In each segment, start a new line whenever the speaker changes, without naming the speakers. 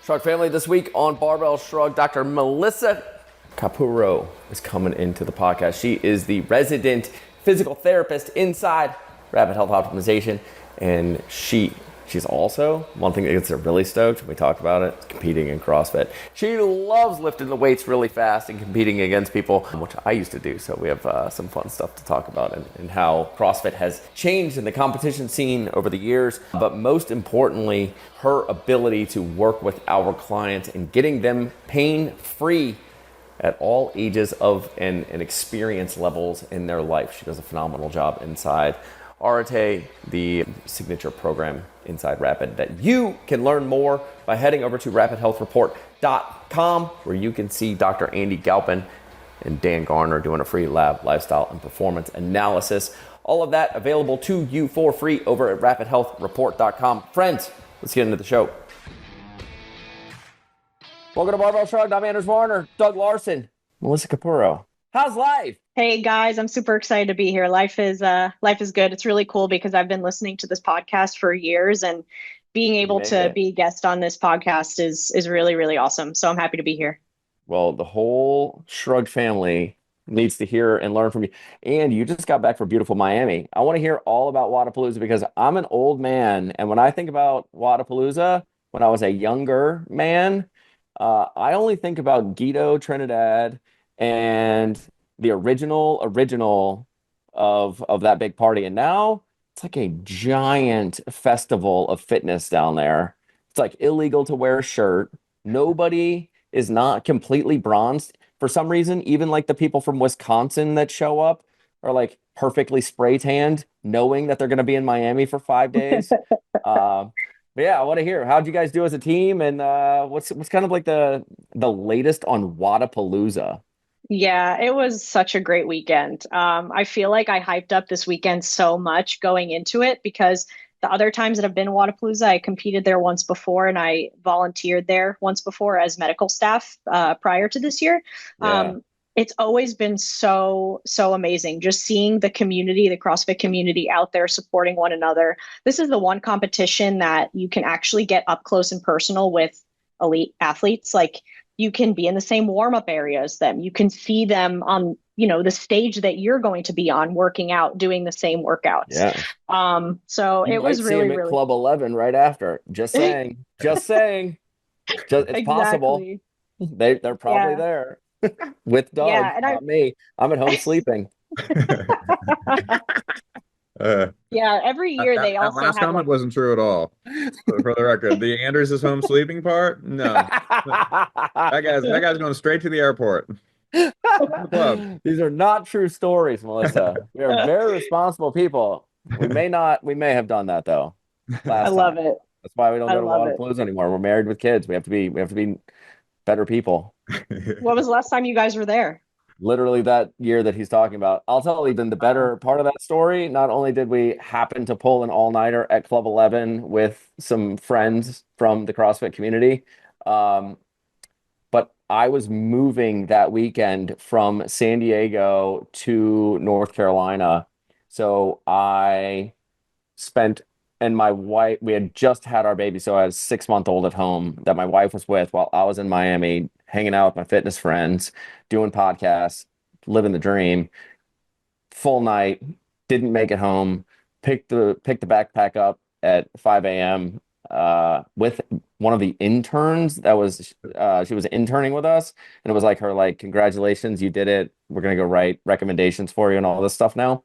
Shrug family, this week on Barbell Shrugged, Dr. Melissa Capurro is coming into the podcast. She is the resident physical therapist inside Rapid Health Optimization, and she's also, one thing that gets her really stoked, we talked about it, competing in CrossFit. She loves lifting the weights really fast and competing against people, which I used to do, so we have some fun stuff to talk about and how CrossFit has changed in the competition scene over the years, but most importantly, her ability to work with our clients and getting them pain-free at all ages of and experience levels in their life. She does a phenomenal job inside Arate, the signature program inside Rapid that you can learn more by heading over to rapidhealthreport.com, where you can see Dr. Andy Galpin and Dan Garner doing a free lab, lifestyle, and performance analysis. All of that available to you for free over at rapidhealthreport.com. Friends, let's get into the show. Welcome to Barbell Shrugged. I'm Anders Warner, Doug Larson, Melissa Capurro. How's life?
Hey guys, I'm super excited to be here. Life is good. It's really cool because I've been listening to this podcast for years, and being able to be a guest on this podcast is really, really awesome. So I'm happy to be here.
Well, the whole Shrugged family needs to hear and learn from you. And you just got back from beautiful Miami. I want to hear all about Wodapalooza because I'm an old man, and when I think about Wodapalooza, when I was a younger man, I only think about Guido Trinidad and the original of that big party. And now it's like a giant festival of fitness down there. It's like illegal to wear a shirt. Nobody is not completely bronzed. For some reason, even like the people from Wisconsin that show up are like perfectly spray tanned, knowing that they're going to be in Miami for 5 days. But yeah, I want to hear, how'd you guys do as a team? And what's kind of like the latest on Wodapalooza?
Yeah, it was such a great weekend. I feel like I hyped up this weekend so much going into it because the other times that I've been to Wodapalooza, I competed there once before and I volunteered there once before as medical staff prior to this year.
Yeah.
It's always been so amazing just seeing the community, the CrossFit community out there supporting one another. This is the one competition that you can actually get up close and personal with elite athletes. Like, you can be in the same warm-up area as them. You can see them on, the stage that you're going to be on, working out, doing the same workouts.
Yeah.
So
you
it was really,
really Club 11 right after. Just saying. Just saying. It's
exactly.
possible. They're probably there with Doug.
Yeah, and
not me. I'm at home sleeping.
Yeah, every year they also
last
have
comment wasn't true at all. For the record, the Anders is home sleeping part, no. That guy's going straight to the airport.
These are not true stories, Melissa. We are very responsible people. We may have done that though.
I love it.
That's why we don't go to Wodapalooza anymore. We're married with kids. We have to be better people.
What was the last time you guys were there?
Literally that year that he's talking about. I'll tell even the better part of that story. Not only did we happen to pull an all-nighter at Club 11 with some friends from the CrossFit community, but I was moving that weekend from San Diego to North Carolina. So I spent, and my wife, we had just had our baby, so I had a 6-month-old at home that my wife was with while I was in Miami, hanging out with my fitness friends, doing podcasts, living the dream. Full night, didn't make it home, picked the backpack up at 5 a.m. With one of the interns that was she was interning with us, and it was like her like, congratulations, you did it. We're gonna go write recommendations for you and all this stuff now.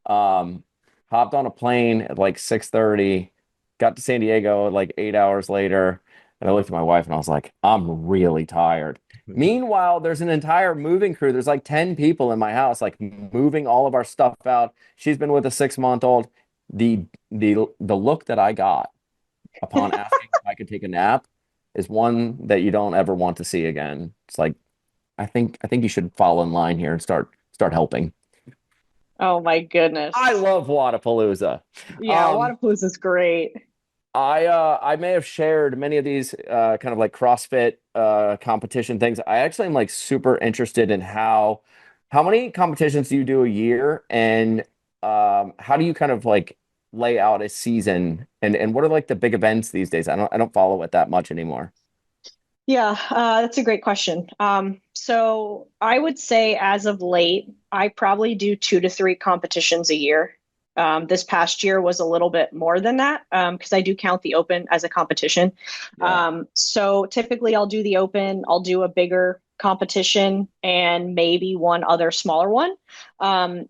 Hopped on a plane at like 6:30, got to San Diego like 8 hours later. And I looked at my wife and I was like, I'm really tired. Meanwhile, there's an entire moving crew. There's like 10 people in my house, like moving all of our stuff out. She's been with a 6-month-old. The look that I got upon asking if I could take a nap is one that you don't ever want to see again. It's like, I think you should fall in line here and start helping.
Oh my goodness.
I love Wodapalooza.
Yeah, Wodapalooza is great.
I may have shared many of these kind of like CrossFit competition things. I actually am like super interested in how many competitions do you do a year, and how do you kind of like lay out a season, and what are like the big events these days? I don't follow it that much anymore.
Yeah, that's a great question. So I would say as of late, I probably do 2 to 3 competitions a year. This past year was a little bit more than that because I do count the Open as a competition.
Yeah.
So typically I'll do the Open, I'll do a bigger competition and maybe one other smaller one. Um,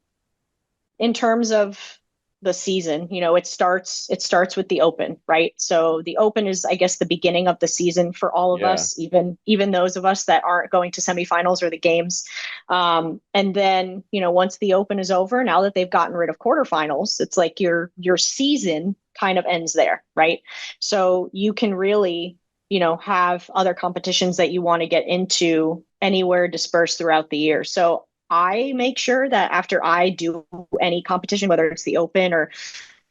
in terms of the season, it starts with the Open, right? So the Open is, I guess, the beginning of the season for all of
Yeah.
us, even those of us that aren't going to semifinals or the games. And then, once the Open is over, now that they've gotten rid of quarterfinals, it's like your season kind of ends there, right? So you can really, have other competitions that you want to get into anywhere dispersed throughout the year. So I make sure that after I do any competition, whether it's the Open or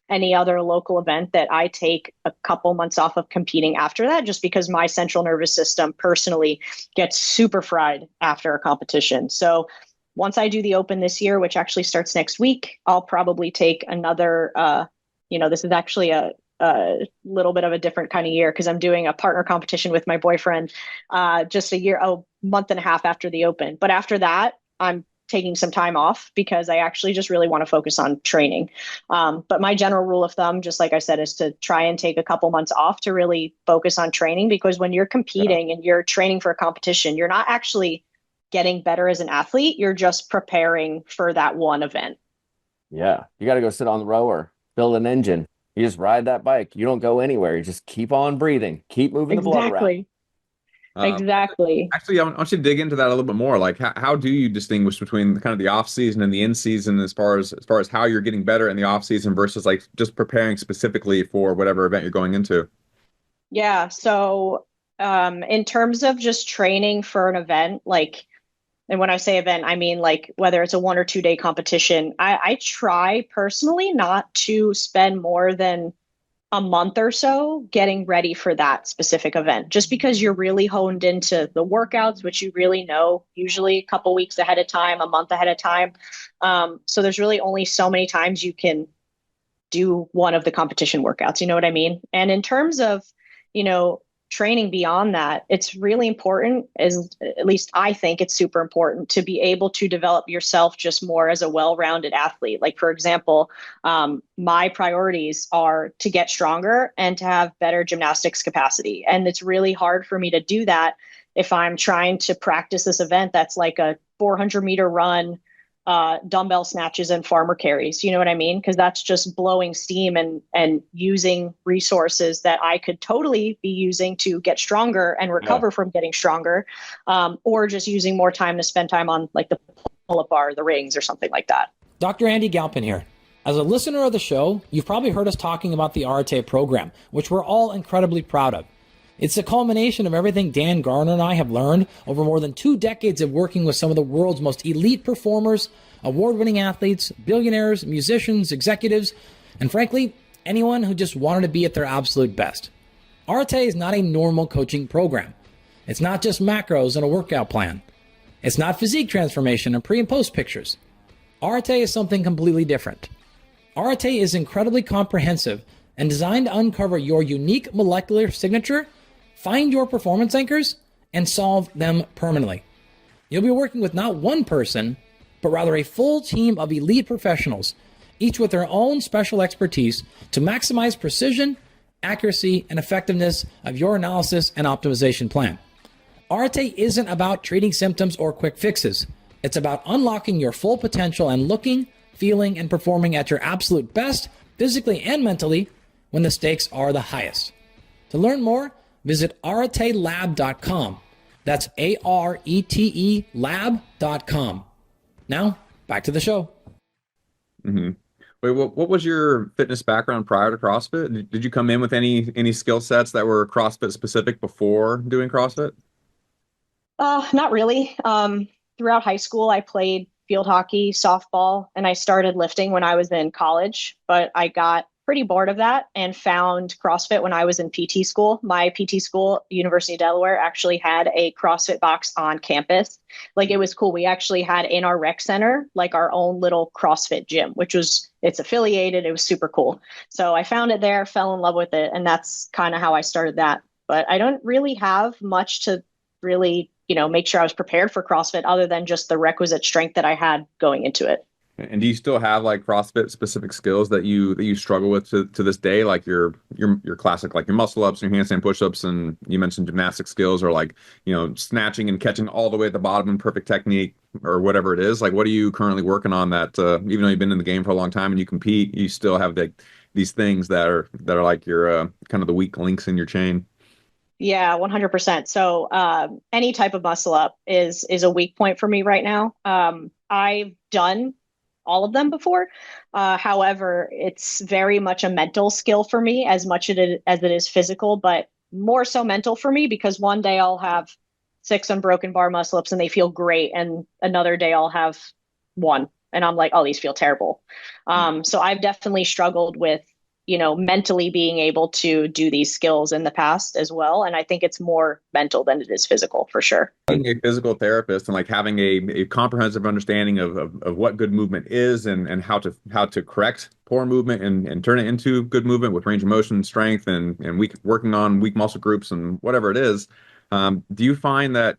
any other local event, that I take a couple months off of competing after that, just because my central nervous system personally gets super fried after a competition. So once I do the Open this year, which actually starts next week, I'll probably take another, this is actually a little bit of a different kind of year because I'm doing a partner competition with my boyfriend just a month and a half after the Open. But after that, I'm taking some time off because I actually just really want to focus on training. But my general rule of thumb, just like I said, is to try and take a couple months off to really focus on training, because when you're
Yeah.
competing and you're training for a competition, you're not actually getting better as an athlete. You're just preparing for that one event.
Yeah. You got to go sit on the rower, build an engine. You just ride that bike. You don't go anywhere. You just keep on breathing, keep moving the blood around.
Exactly.
Um,
Exactly.
Actually, I want you to dig into that a little bit more. Like, how do you distinguish between kind of the off season and the in season, as far as how you're getting better in the off season versus like just preparing specifically for whatever event you're going into?
Yeah. So, in terms of just training for an event, like, and when I say event, I mean like whether it's a 1 or 2 day competition, I try personally not to spend more than a month or so getting ready for that specific event, just because you're really honed into the workouts, which you really know usually a couple weeks ahead of time, a month ahead of time. So there's really only so many times you can do one of the competition workouts. You know what I mean? And in terms of, you know, training beyond that, it's really important, as at least I think it's super important, to be able to develop yourself just more as a well-rounded athlete. Like, for example, my priorities are to get stronger and to have better gymnastics capacity. And it's really hard for me to do that if I'm trying to practice this event that's like a 400-meter run, dumbbell snatches and farmer carries. You know what I mean? Because that's just blowing steam and using resources that I could totally be using to get stronger and
Yeah.
recover from getting stronger, or just using more time to spend time on like the pull-up bar, the rings, or something like that.
Dr. Andy Galpin here. As a listener of the show, you've probably heard us talking about the RTA program, which we're all incredibly proud of. It's a culmination of everything Dan Garner and I have learned over more than 2 decades of working with some of the world's most elite performers, award-winning athletes, billionaires, musicians, executives, and frankly, anyone who just wanted to be at their absolute best. RTA is not a normal coaching program. It's not just macros and a workout plan. It's not physique transformation and pre and post pictures. RTA is something completely different. RTA is incredibly comprehensive and designed to uncover your unique molecular signature, find your performance anchors, and solve them permanently. You'll be working with not one person, but rather a full team of elite professionals, each with their own special expertise to maximize precision, accuracy, and effectiveness of your analysis and optimization plan. RTA isn't about treating symptoms or quick fixes. It's about unlocking your full potential and looking, feeling, and performing at your absolute best, physically and mentally, when the stakes are the highest. To learn more, visit aratelab.com. That's ARETE lab.com. Now, back to the show.
Mm-hmm. Wait, what was your fitness background prior to CrossFit? Did you come in with any skill sets that were CrossFit specific before doing CrossFit?
Not really. Throughout high school, I played field hockey, softball, and I started lifting when I was in college, but I got pretty bored of that and found CrossFit when I was in PT school. My PT school, University of Delaware, actually had a CrossFit box on campus. Like, it was cool. We actually had in our rec center, like, our own little CrossFit gym, it's affiliated. It was super cool. So I found it there, fell in love with it. And that's kind of how I started that. but I don't really have much to really, make sure I was prepared for CrossFit other than just the requisite strength that I had going into it.
And do you still have like CrossFit specific skills that you struggle with to this day, like your classic, like your muscle ups, your handstand push ups, and you mentioned gymnastic skills, or like snatching and catching all the way at the bottom in perfect technique, or whatever it is? Like, what are you currently working on that even though you've been in the game for a long time and you compete, you still have these things that are like your kind of the weak links in your chain?
Yeah, 100%. So any type of muscle up is a weak point for me right now. I've done all of them before. However, it's very much a mental skill for me as much as it is physical, but more so mental for me because one day I'll have 6 unbroken bar muscle ups and they feel great, and another day I'll have 1 and I'm like, oh, these feel terrible. So I've definitely struggled with mentally being able to do these skills in the past as well. And I think it's more mental than it is physical for sure.
Being a physical therapist and like having a comprehensive understanding of what good movement is, and how to correct poor movement and turn it into good movement with range of motion, strength, and working on weak muscle groups and whatever it is. Do you find that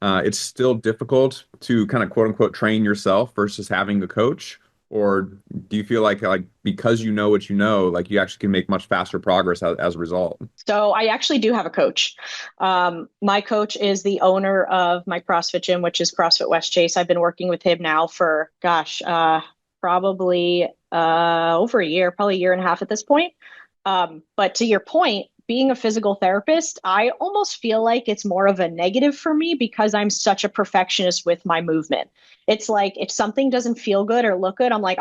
it's still difficult to kind of quote unquote train yourself versus having a coach? Or do you feel like because you know what you know, like you actually can make much faster progress as a result?
So I actually do have a coach. My coach is the owner of my CrossFit gym, which is CrossFit West Chase. I've been working with him now for, probably over a year, probably a year and a half at this point. But to your point, being a physical therapist, I almost feel like it's more of a negative for me because I'm such a perfectionist with my movement. It's like if something doesn't feel good or look good, I'm like,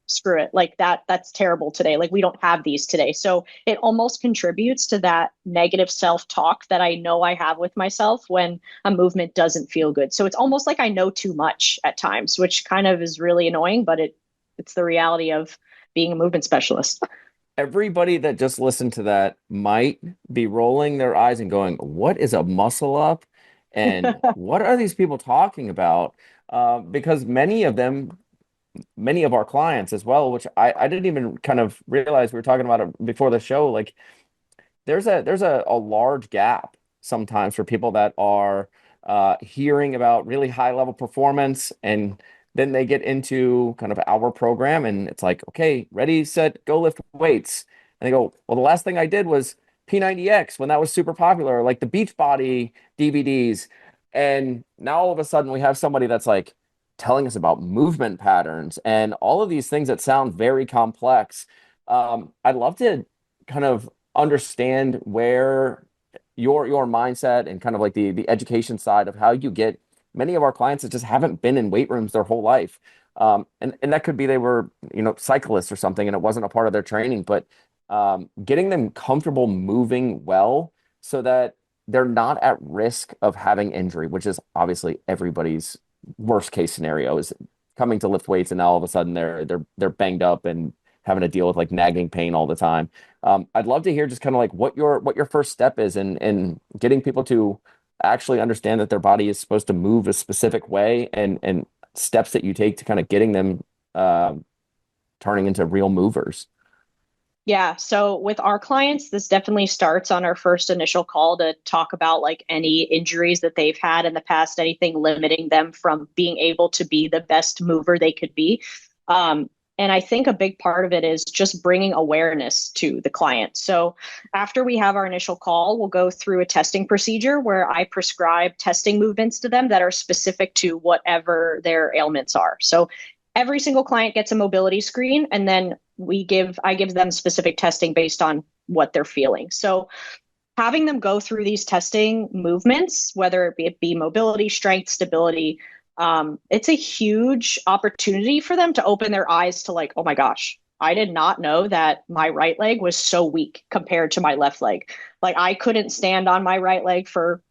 screw it. Like that's terrible today. Like we don't have these today. So it almost contributes to that negative self-talk that I know I have with myself when a movement doesn't feel good. So it's almost like I know too much at times, which kind of is really annoying, but it's the reality of being a movement specialist.
Everybody that just listened to that might be rolling their eyes and going, what is a muscle up? And what are these people talking about? Because many of our clients as well, which I didn't even kind of realize we were talking about it before the show, like there's a large gap sometimes for people that are hearing about really high level performance, and then they get into kind of our program and it's like, okay, ready, set, go lift weights. And they go, well, the last thing I did was P90X when that was super popular, like the Beachbody DVDs. And now all of a sudden we have somebody that's like telling us about movement patterns and all of these things that sound very complex. I'd love to kind of understand where your mindset and kind of like the education side of how you get many of our clients that just haven't been in weight rooms their whole life. And that could be they were, cyclists or something and it wasn't a part of their training, but getting them comfortable moving well so that they're not at risk of having injury, which is obviously everybody's worst case scenario, is coming to lift weights and now all of a sudden they're banged up and having to deal with like nagging pain all the time. I'd love to hear just kind of like what your first step is in getting people to actually understand that their body is supposed to move a specific way, and steps that you take to kind of getting them turning into real movers.
Yeah. So with our clients, this definitely starts on our first initial call to talk about like any injuries that they've had in the past, anything limiting them from being able to be the best mover they could be. And I think a big part of it is just bringing awareness to the client. So after we have our initial call, we'll go through a testing procedure where I prescribe testing movements to them that are specific to whatever their ailments are. So every single client gets a mobility screen, and then I give them specific testing based on what they're feeling. So having them go through these testing movements, whether it be mobility, strength, stability, it's a huge opportunity for them to open their eyes to like, oh my gosh, I did not know that my right leg was so weak compared to my left leg. Like I couldn't stand on my right leg for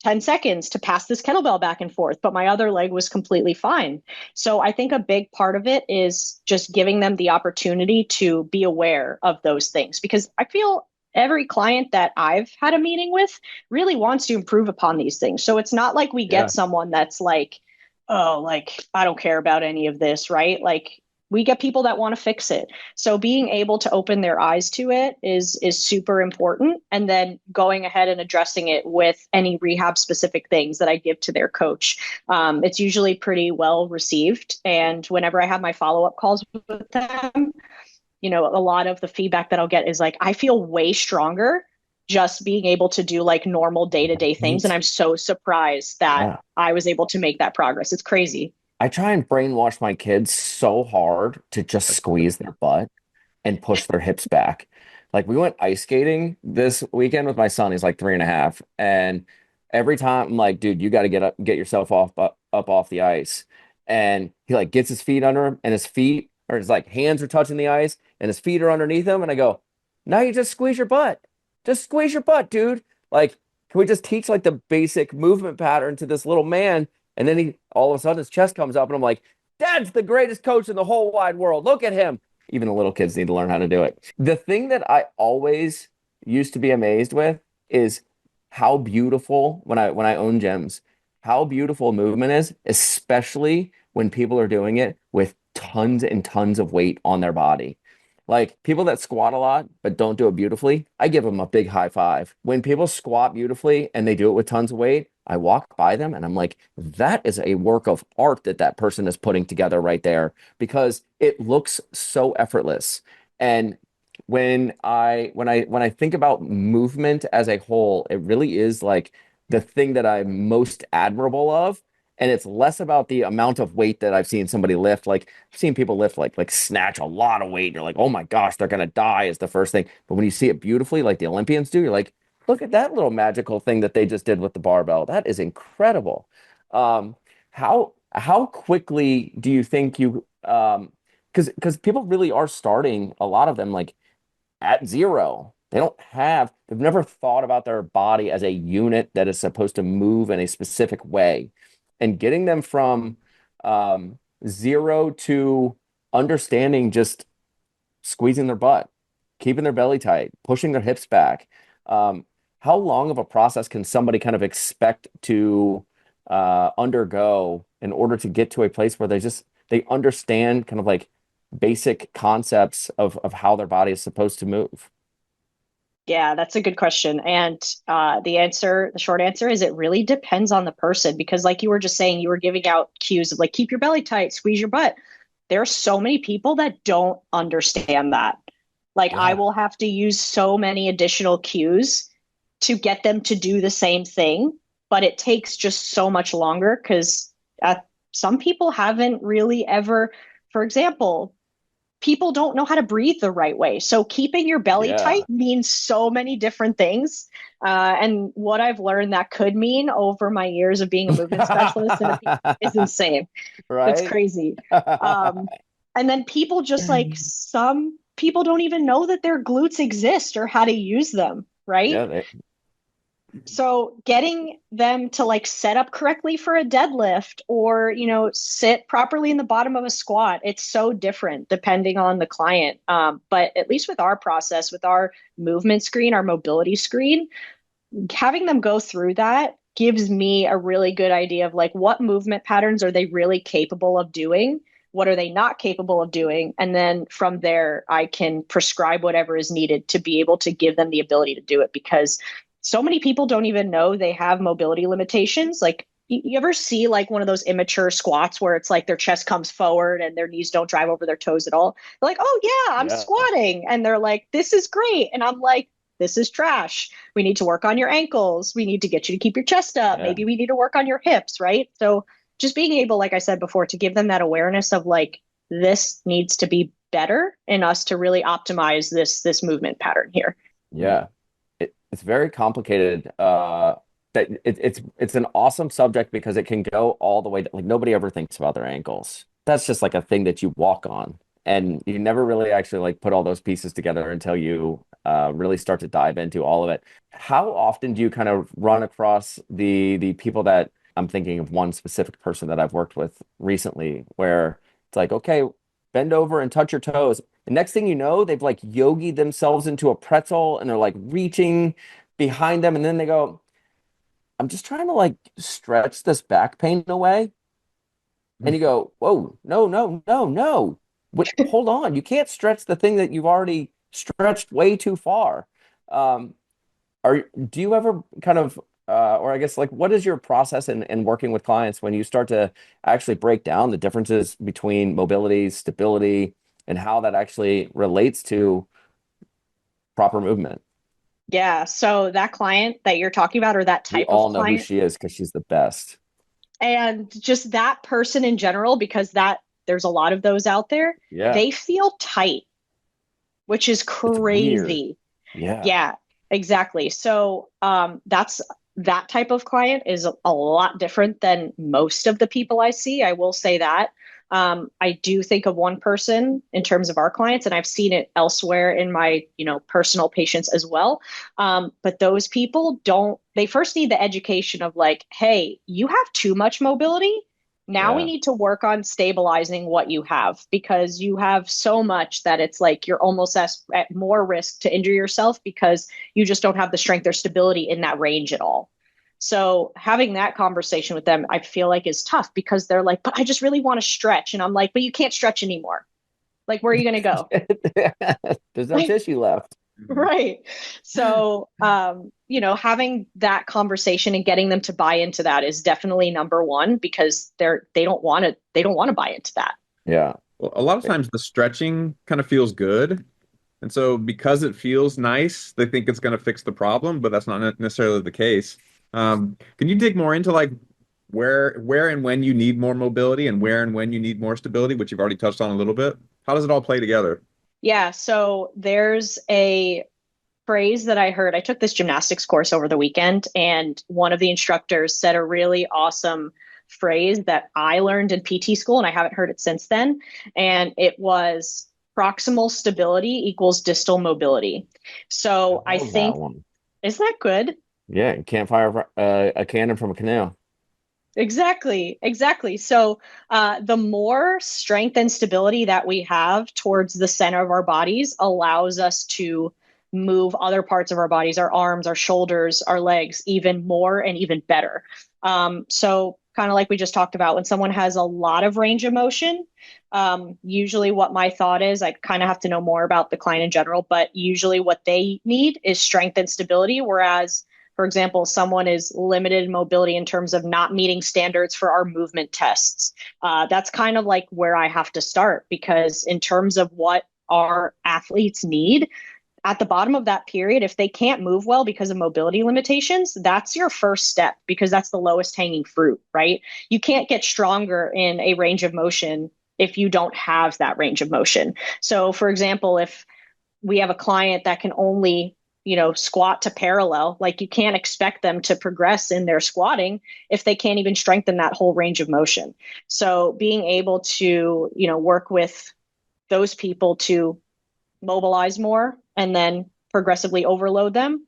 10 seconds to pass this kettlebell back and forth, but my other leg was completely fine. So I think a big part of it is just giving them the opportunity to be aware of those things, because I feel every client that I've had a meeting with really wants to improve upon these things. So it's not like we get someone that's like, oh, like, I don't care about any of this, right? Like we get people that want to fix it. So being able to open their eyes to it is super important. And then going ahead and addressing it with any rehab specific things that I give to their coach. It's usually pretty well received. And whenever I have my follow-up calls with them, you know, a lot of the feedback that I'll get is like, I feel way stronger just being able to do like normal day-to-day things. And I'm so surprised that I was able to make that progress. It's crazy.
I try and brainwash my kids so hard to just squeeze their butt and push their hips back. Like we went ice skating this weekend with my son. He's like 3.5. And every time I'm like, dude, you got to get yourself up off the ice. And he like gets his feet under him and his feet or his like hands are touching the ice and his feet are underneath him. And I go, now you just squeeze your butt. Just squeeze your butt, dude. Like, can we just teach like the basic movement pattern to this little man? And then he all of a sudden his chest comes up and I'm like, Dad's the greatest coach in the whole wide world. Look at him. Even the little kids need to learn how to do it. The thing that I always used to be amazed with is how beautiful when I own gyms, how beautiful movement is, especially when people are doing it with tons and tons of weight on their body. Like people that squat a lot but don't do it beautifully, I give them a big high five. When people squat beautifully and they do it with tons of weight, I walk by them and I'm like, that is a work of art that person is putting together right there because it looks so effortless. And when I think about movement as a whole, it really is like the thing that I'm most admirable of. And it's less about the amount of weight that I've seen somebody lift. Like I've seen people lift like snatch a lot of weight. And you're like, oh my gosh, they're gonna die is the first thing. But when you see it beautifully, like the Olympians do, you're like, look at that little magical thing that they just did with the barbell. That is incredible. Um, how quickly do you think you because people really are starting a lot of them like at zero. They've never thought about their body as a unit that is supposed to move in a specific way. And getting them from zero to understanding just squeezing their butt, keeping their belly tight, pushing their hips back. How long of a process can somebody kind of expect to undergo in order to get to a place where they understand kind of like basic concepts of how their body is supposed to move?
Yeah, that's a good question. And the short answer is it really depends on the person because, like you were just saying, you were giving out cues of like, keep your belly tight, squeeze your butt. There are so many people that don't understand that. Like, I will have to use so many additional cues to get them to do the same thing, but it takes just so much longer because some people haven't really ever, for example, people don't know how to breathe the right way. So keeping your belly tight means so many different things. And what I've learned that could mean over my years of being a movement specialist is insane.
Right?
It's crazy. And then people just like some people don't even know that their glutes exist or how to use them. Right.
Yeah,
So getting them to like set up correctly for a deadlift or, you know, sit properly in the bottom of a squat, it's so different depending on the client. But at least with our process, with our movement screen, our mobility screen, having them go through that gives me a really good idea of like what movement patterns are they really capable of doing? What are they not capable of doing? And then from there, I can prescribe whatever is needed to be able to give them the ability to do it because so many people don't even know they have mobility limitations. Like you ever see like one of those immature squats where it's like their chest comes forward and their knees don't drive over their toes at all. They're like, oh yeah, I'm squatting. And they're like, this is great. And I'm like, this is trash. We need to work on your ankles. We need to get you to keep your chest up.
Yeah.
Maybe we need to work on your hips, right? So just being able, like I said before, to give them that awareness of like, this needs to be better in us to really optimize this movement pattern here.
Yeah. It's very complicated. It's an awesome subject because it can go all the way like nobody ever thinks about their ankles. That's just like a thing that you walk on, and you never really actually like put all those pieces together until you really start to dive into all of it. How often do you kind of run across the people that I'm thinking of one specific person that I've worked with recently, where it's like, okay, bend over and touch your toes. The next thing you know, they've like yogied themselves into a pretzel and they're like reaching behind them. And then they go, I'm just trying to like stretch this back pain away. And you go, whoa, no, no, no, no. Wait, hold on. You can't stretch the thing that you've already stretched way too far. Um, do you ever kind of, or I guess like, what is your process in working with clients when you start to actually break down the differences between mobility, stability, and how that actually relates to proper movement?
Yeah. So that client that you're talking about, or that
We
type of
all know who
client,
she is because she's the best.
and just that person in general, because that there's a lot of those out there,
Yeah,
they feel tight, which is
it's weird.
crazy.
Yeah.
Yeah, exactly. So that's that type of client is a lot different than most of the people I see. I will say that. I do think of one person in terms of our clients, and I've seen it elsewhere in my, personal patients as well. But those people don't, they first need the education of like, hey, you have too much mobility. Now we
Yeah.
need to work on stabilizing what you have, because you have so much that it's like you're almost at more risk to injure yourself because you just don't have the strength or stability in that range at all. So having that conversation with them, I feel like is tough, because they're like, but I just really want to stretch. And I'm like, but you can't stretch anymore. Like, where are you going to go?
There's no tissue left.
Mhm.
Right. So, having that conversation and getting them to buy into that is definitely number one, because they don't want to buy into that.
Yeah.
Well, a lot of times the stretching kind of feels good. And so because it feels nice, they think it's going to fix the problem, but that's not necessarily the case. Can you dig more into like where and when you need more mobility and where and when you need more stability, which you've already touched on a little bit? How does it all play together?
Yeah. So there's a phrase that I heard. I took this gymnastics course over the weekend, and one of the instructors said a really awesome phrase that I learned in PT school, and I haven't heard it since then. And it was proximal stability equals distal mobility.
I
So I
love that
think,
one.
is that good?
Yeah, you can't fire a cannon from a canoe.
Exactly, exactly. So, the more strength and stability that we have towards the center of our bodies allows us to move other parts of our bodies, our arms, our shoulders, our legs, even more and even better. So, kind of like we just talked about, when someone has a lot of range of motion, usually what my thought is, I kind of have to know more about the client in general, but usually what they need is strength and stability. Whereas, for example, someone is limited in mobility in terms of not meeting standards for our movement tests. That's kind of like where I have to start, because in terms of what our athletes need, at the bottom of that period, if they can't move well because of mobility limitations, that's your first step, because that's the lowest hanging fruit, right? You can't get stronger in a range of motion if you don't have that range of motion. So, for example, if we have a client that can only squat to parallel, like, you can't expect them to progress in their squatting if they can't even strengthen that whole range of motion. So being able to work with those people to mobilize more and then progressively overload them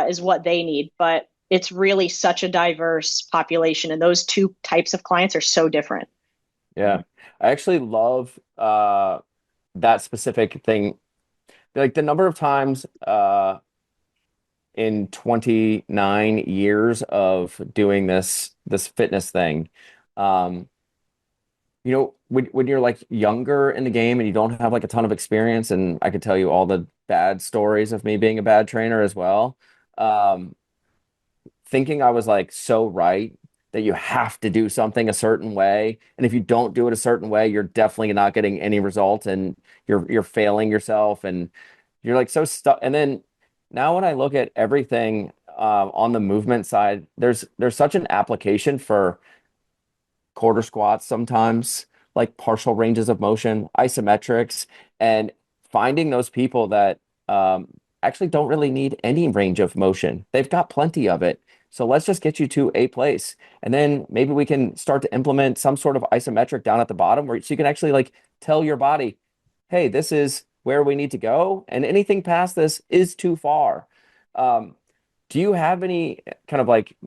is what they need. But it's really such a diverse population, and those two types of clients are so different.
Yeah. I actually love that specific thing. Like the number of times in 29 years of doing this fitness thing. Um, when you're like younger in the game and you don't have like a ton of experience, and I could tell you all the bad stories of me being a bad trainer as well. Um, Thinking I was like so right that you have to do something a certain way, and if you don't do it a certain way, you're definitely not getting any results, and you're failing yourself, and you're like so stuck. And then now when I look at everything on the movement side, there's such an application for quarter squats sometimes, like partial ranges of motion, isometrics, and finding those people that actually don't really need any range of motion. They've got plenty of it. So let's just get you to a place. And then maybe we can start to implement some sort of isometric down at the bottom where so you can actually like tell your body, hey, this is where we need to go. And anything past this is too far. Um, do you have any kind of like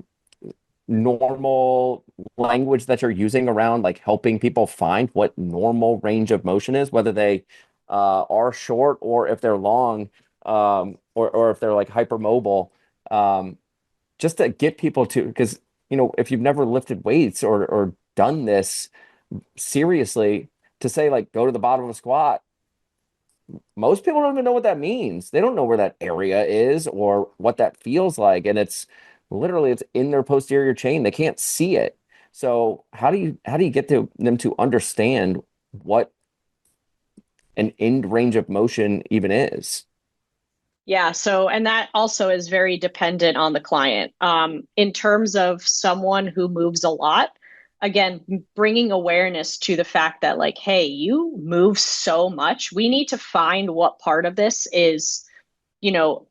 normal language that you're using around like helping people find what normal range of motion is, whether they are short or if they're long, or if they're like hypermobile, um, just to get people to, because if you've never lifted weights or done this seriously, to say like go to the bottom of a squat, most people don't even know what that means. They don't know where that area is or what that feels like. And it's literally it's in their posterior chain. They can't see it. So how do you get them to understand what an end range of motion even is?
Yeah, so and that also is very dependent on the client. In terms of someone who moves a lot, again, bringing awareness to the fact that like, hey, you move so much. We need to find what part of this is, you know,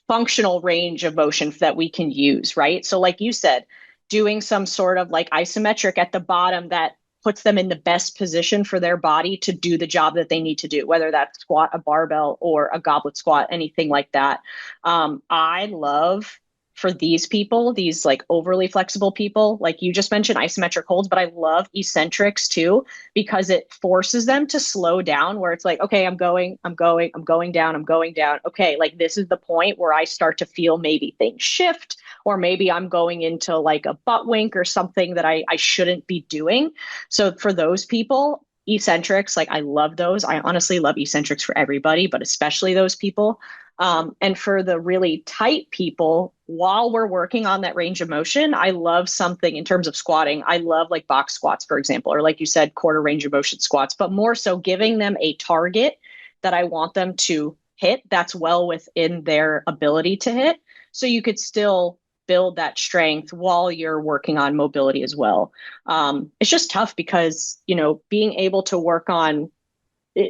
functional range of motion that we can use, right? So like you said, doing some sort of like isometric at the bottom that puts them in the best position for their body to do the job that they need to do, whether that's squat, a barbell, or a goblet squat, anything like that. I love for these people, these like overly flexible people, like you just mentioned isometric holds, but I love eccentrics too, because it forces them to slow down where it's like, okay, I'm going down, I'm going down. Okay, like this is the point where I start to feel maybe things shift, or maybe I'm going into like a butt wink or something that I shouldn't be doing. So for those people, eccentrics, like I love those. I honestly love eccentrics for everybody, but especially those people. And for the really tight people, while we're working on that range of motion, I love something in terms of squatting. I love like box squats, for example, or like you said, quarter range of motion squats, but more so giving them a target that I want them to hit that's well within their ability to hit. So you could still build that strength while you're working on mobility as well. It's just tough because, being able to work on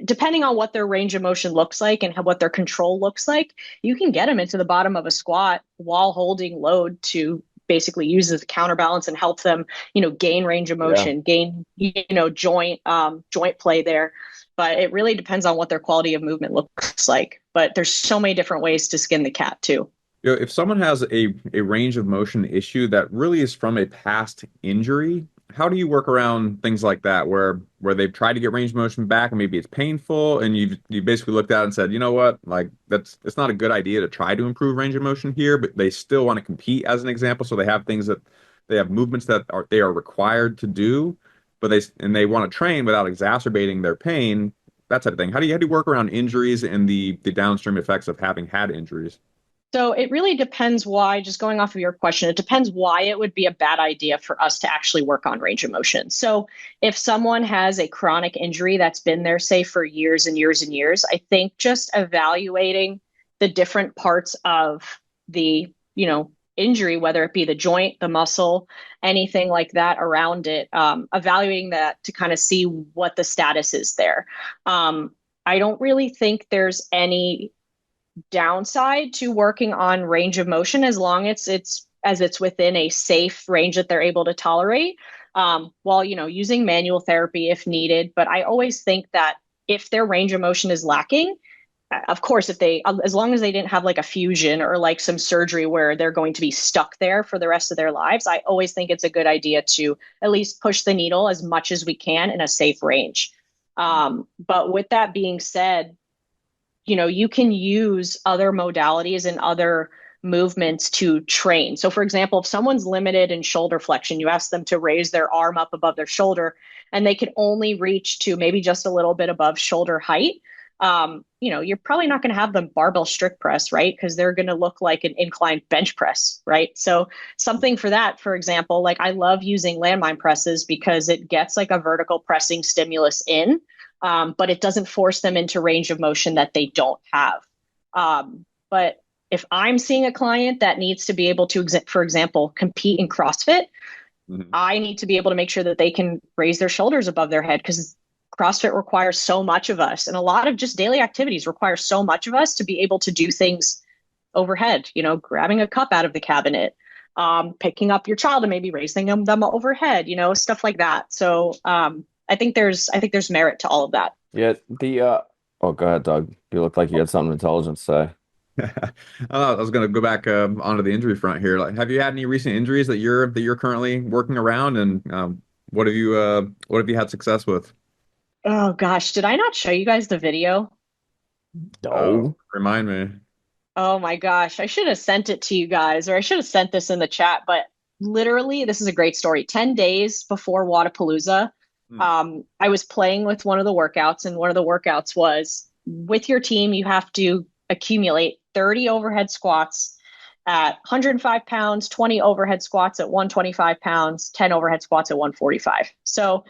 depending on what their range of motion looks like and what their control looks like, you can get them into the bottom of a squat while holding load to basically use as a counterbalance and help them, gain range of motion, gain, joint play there. But it really depends on what their quality of movement looks like. But there's so many different ways to skin the cat too.
If someone has a range of motion issue that really is from a past injury, how do you work around things like that where they've tried to get range of motion back and maybe it's painful and you basically looked at it and said, you know what, like it's not a good idea to try to improve range of motion here, but they still want to compete as an example. So they have they have movements that they are required to do, but they want to train without exacerbating their pain, that type of thing. How do you work around injuries and the downstream effects of having had injuries?
So it really depends why, just going off of your question, it depends why it would be a bad idea for us to actually work on range of motion. So if someone has a chronic injury that's been there, say, for years and years and years, I think just evaluating the different parts of the, injury, whether it be the joint, the muscle, anything like that around it, evaluating that to kind of see what the status is there. I don't really think there's any downside to working on range of motion as long as it's within a safe range that they're able to tolerate, while using manual therapy if needed. But I always think that if their range of motion is lacking, of course, as long as they didn't have like a fusion or like some surgery where they're going to be stuck there for the rest of their lives, I always think it's a good idea to at least push the needle as much as we can in a safe range. But with that being said, you can use other modalities and other movements to train. So for example, if someone's limited in shoulder flexion, you ask them to raise their arm up above their shoulder and they can only reach to maybe just a little bit above shoulder height. You're probably not going to have them barbell strict press, right? Because they're going to look like an inclined bench press, right? So something for that, for example, like I love using landmine presses because it gets like a vertical pressing stimulus in. But it doesn't force them into range of motion that they don't have. But if I'm seeing a client that needs to be able to, for example, compete in CrossFit, I need to be able to make sure that they can raise their shoulders above their head because CrossFit requires so much of us. And a lot of just daily activities require so much of us to be able to do things overhead, grabbing a cup out of the cabinet, picking up your child and maybe raising them overhead, stuff like that. So, I think there's merit to all of that.
Yeah, oh, go ahead, Doug. You look like you had something intelligent to say.
I was going to go back onto the injury front here. Like, have you had any recent injuries that you're currently working around, and what have you had success with?
Oh gosh, did I not show you guys the video?
No.
Remind me.
Oh my gosh, I should have sent it to you guys, or I should have sent this in the chat. But literally, this is a great story. 10 days before Wadapalooza, I was playing with one of the workouts, and one of the workouts was with your team, you have to accumulate 30 overhead squats at 105 pounds, 20 overhead squats at 125 pounds, 10 overhead squats at 145. So,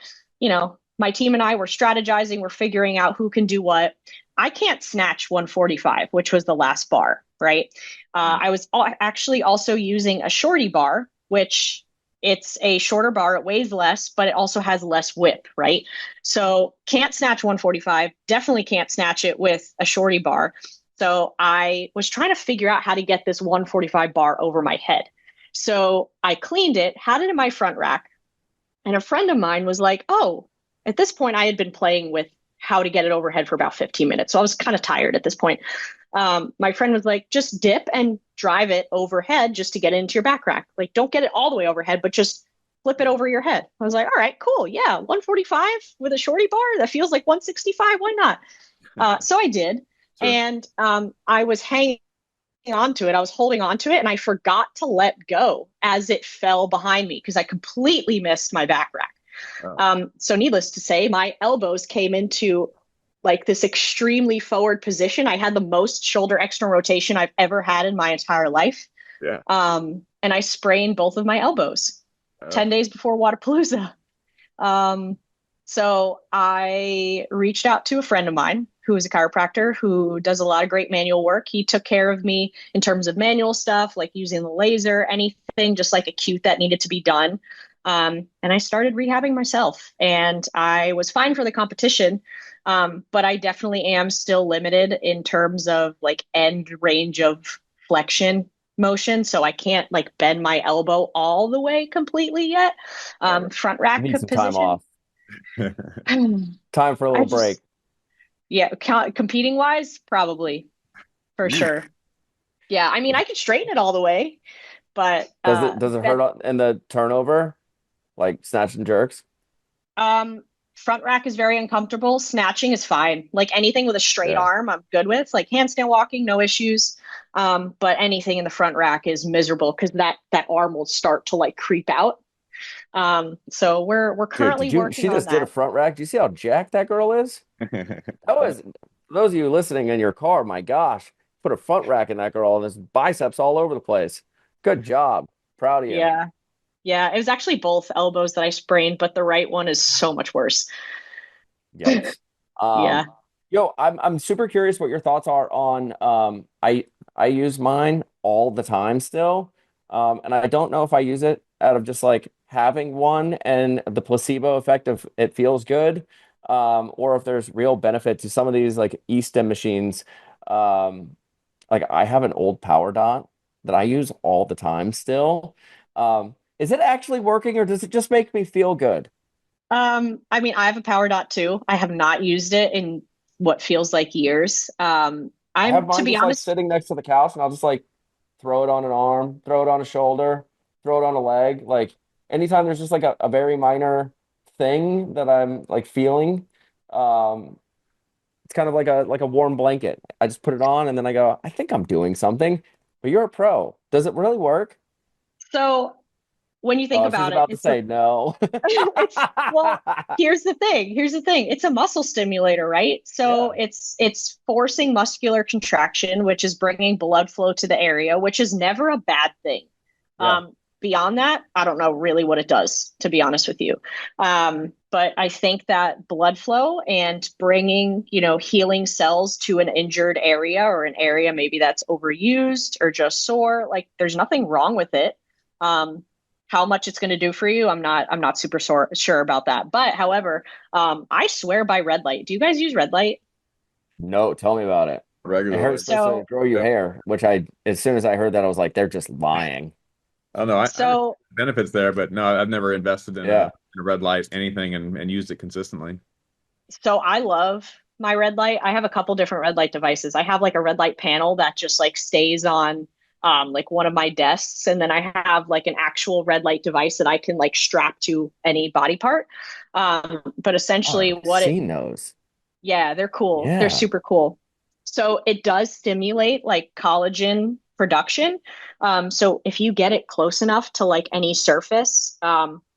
my team and I were strategizing, we're figuring out who can do what. I can't snatch 145, which was the last bar, right? I was actually also using a shorty bar, which it's a shorter bar. It weighs less, but it also has less width, right? So can't snatch 145, definitely can't snatch it with a shorty bar. So I was trying to figure out how to get this 145 bar over my head. So I cleaned it, had it in my front rack, and a friend of mine was like, oh, at this point I had been playing with how to get it overhead for about 15 minutes. So I was kind of tired at this point. My friend was like, just dip and drive it overhead just to get it into your back rack. Like, don't get it all the way overhead, but just flip it over your head. I was like, all right, cool. Yeah, 145 with a shorty bar. That feels like 165. Why not? So I did. Sure. And I was hanging onto it. I was holding onto it, and I forgot to let go as it fell behind me because I completely missed my back rack. Oh. So needless to say, my elbows came into like this extremely forward position. I had the most shoulder external rotation I've ever had in my entire life. Yeah. And I sprained both of my elbows 10 days before Wadapalooza. So I reached out to a friend of mine who is a chiropractor who does a lot of great manual work. He took care of me in terms of manual stuff, like using the laser, anything just like acute that needed to be done. And I started rehabbing myself, and I was fine for the competition. But I definitely am still limited in terms of like end range of flexion motion. So I can't like bend my elbow all the way completely yet. Front rack
need some
position.
time off. Time for a little break.
Yeah. Competing wise, probably for sure. Yeah. I mean, I could straighten it all the way, but
does it hurt in the turnover? Like snatch and jerks?
Front rack is very uncomfortable. Snatching is fine. Like anything with a straight arm, I'm good with. Like handstand walking, no issues. But anything in the front rack is miserable because that arm will start to like creep out. So we're currently working on that.
She just did a front rack. Do you see how jacked that girl is? That was, for those of you listening in your car, my gosh, put a front rack in that girl and there's biceps all over the place. Good job. Proud of you.
Yeah. Yeah, it was actually both elbows that I sprained, but the right one is so much worse.
Yes.
Yeah.
Yo, I'm super curious what your thoughts are on I use mine all the time still. And I don't know if I use it out of just like having one and the placebo effect of it feels good, or if there's real benefit to some of these like e-stim machines. Like I have an old Power Dot that I use all the time still. Is it actually working, or does it just make me feel good?
I mean, I have a Power Dot too. I have not used it in what feels like years.
I have mine
to be
just
honest,
like sitting next to the couch, and I'll just like throw it on an arm, throw it on a shoulder, throw it on a leg. Like anytime there's just like a very minor thing that I'm like feeling, it's kind of like a warm blanket. I just put it on, and then I go, I think I'm doing something. But you're a pro. Does it really work?
So when you think about
she's about
it,
to say no.
Well, here's the thing. It's a muscle stimulator, right? So it's forcing muscular contraction, which is bringing blood flow to the area, which is never a bad thing. Yeah. Beyond that, I don't know really what it does, to be honest with you. But I think that blood flow and bringing, healing cells to an injured area or an area maybe that's overused or just sore, like there's nothing wrong with it. How much it's going to do for you, I'm not super sure about that. But however, I swear by red light. Do you guys use red light?
No, tell me about it.
Regular.
It's supposed to grow your hair, which as soon as I heard that, I was like, they're just lying.
Oh no, I benefits there, but no, I've never invested in a red light anything and used it consistently.
So I love my red light. I have a couple different red light devices. I have like a red light panel that just like stays on like one of my desks. And then I have like an actual red light device that I can like strap to any body part. But essentially
I've seen those.
Yeah, they're cool. Yeah. They're super cool. So it does stimulate like collagen production. So if you get it close enough to like any surface,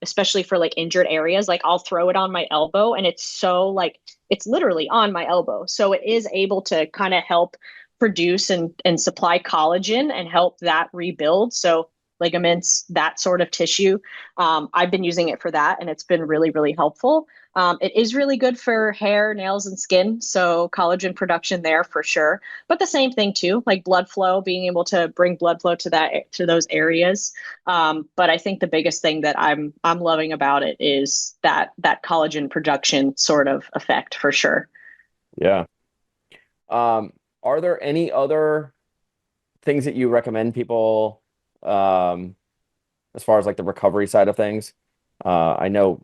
especially for like injured areas, like I'll throw it on my elbow and it's so like it's literally on my elbow. So it is able to kind of help produce and supply collagen and help that rebuild. So ligaments, that sort of tissue. I've been using it for that and it's been really, really helpful. It is really good for hair, nails, and skin. So collagen production there for sure. But the same thing too, like blood flow, being able to bring blood flow to those areas. But I think the biggest thing that I'm loving about it is that collagen production sort of effect for sure.
Yeah. Are there any other things that you recommend people as far as like the recovery side of things? I know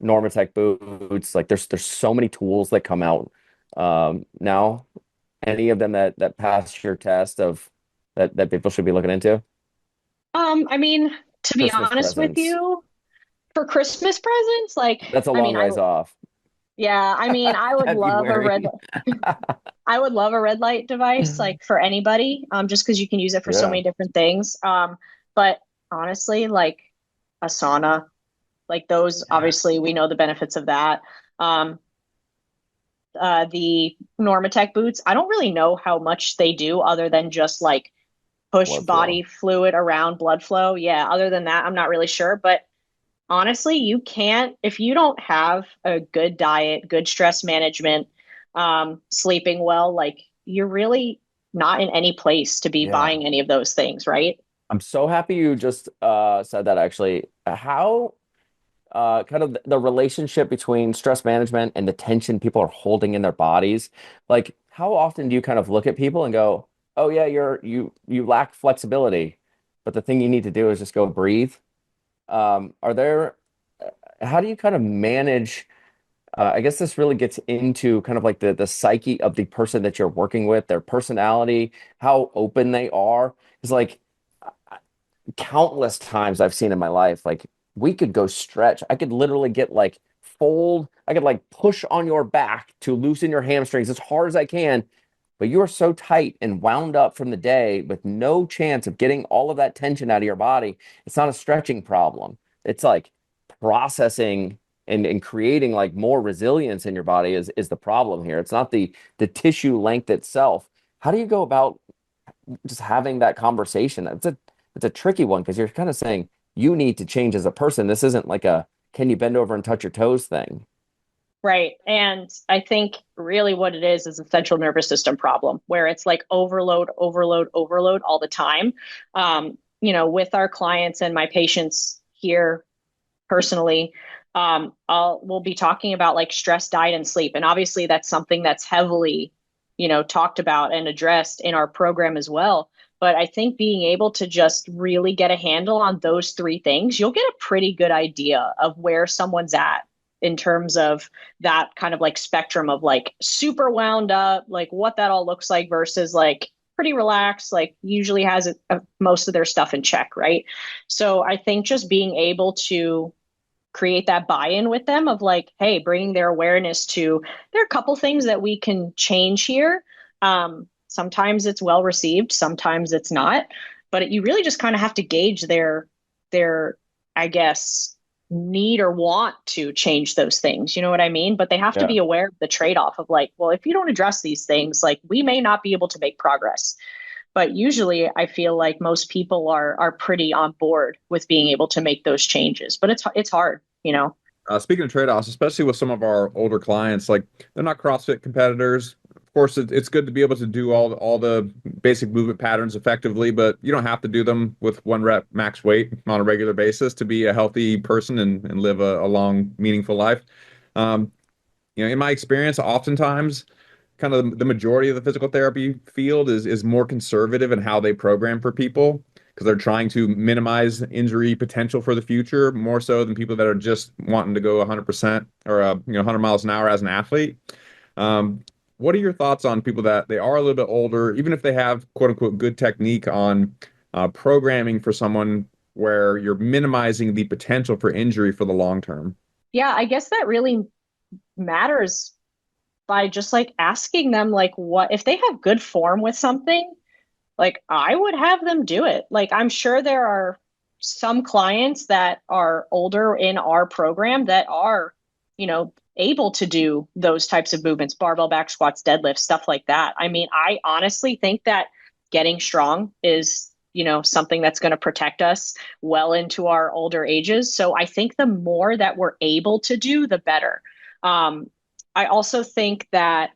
Normatec boots, like there's so many tools that come out now. Any of them that pass your test of that people should be looking into?
I mean, to be
Christmas
honest with
presents.
you, for Christmas presents, like,
That's a
I
long
mean, I,
ways off.
yeah, I mean,
February.
I would love a red light device, like for anybody, just because you can use it for so
Yeah.
many different things. But honestly, like a sauna, like those,
Yeah.
obviously, we know the benefits of that. Um, the Normatec boots, I don't really know how much they do other than just like push
Blood flow.
body fluid around blood flow. Yeah, other than that, I'm not really sure. But honestly, you can't, if you don't have a good diet, good stress management, sleeping well, like you're really not in any place to be
Yeah.
buying any of those things, right?
I'm so happy you just said that actually. How kind of the relationship between stress management and the tension people are holding in their bodies. Like, how often do you kind of look at people and go, "Oh yeah, you lack flexibility, but the thing you need to do is just go breathe." Are there, how do you kind of manage? I guess this really gets into kind of like the psyche of the person that you're working with, their personality, how open they are. It's like countless times I've seen in my life, like we could go stretch. I could literally get like fold, I could like push on your back to loosen your hamstrings as hard as I can. But you are so tight and wound up from the day with no chance of getting all of that tension out of your body. It's not a stretching problem. It's like processing and creating like more resilience in your body is the problem here. It's not the tissue length itself. How do you go about just having that conversation? It's a tricky one because you're kind of saying you need to change as a person. This isn't like a can you bend over and touch your toes thing.
Right. And I think really what it is a central nervous system problem where it's like overload, overload, overload all the time. With our clients and my patients here personally, we'll be talking about like stress, diet, and sleep. And obviously that's something that's heavily, talked about and addressed in our program as well. But I think being able to just really get a handle on those three things, you'll get a pretty good idea of where someone's at in terms of that kind of like spectrum of like super wound up, like what that all looks like versus like pretty relaxed, like usually has most of their stuff in check, right? So I think just being able to create that buy-in with them of like, hey, bringing their awareness to there are a couple things that we can change here. Sometimes it's well received, sometimes it's not, but you really just kind of have to gauge their I guess need or want to change those things. You know what I mean? But they have to
Yeah.
be aware of the trade-off of like, well, if you don't address these things, like we may not be able to make progress. But usually I feel like most people are pretty on board with being able to make those changes. But it's hard, you know.
Speaking of trade-offs, especially with some of our older clients, like they're not CrossFit competitors. Of course, it's good to be able to do all the basic movement patterns effectively, but you don't have to do them with one rep max weight on a regular basis to be a healthy person and live a long, meaningful life. Um, in my experience, oftentimes, kind of the majority of the physical therapy field is more conservative in how they program for people because they're trying to minimize injury potential for the future more so than people that are just wanting to go 100% or 100 miles an hour as an athlete. Um, what are your thoughts on people that they are a little bit older, even if they have quote unquote good technique on programming for someone where you're minimizing the potential for injury for the long term?
Yeah, I guess that really matters by just like asking them like what if they have good form with something, like I would have them do it. Like I'm sure there are some clients that are older in our program that are, able to do those types of movements, barbell back squats, deadlifts, stuff like that. I mean, I honestly think that getting strong is, something that's going to protect us well into our older ages. So I think the more that we're able to do, the better. I also think that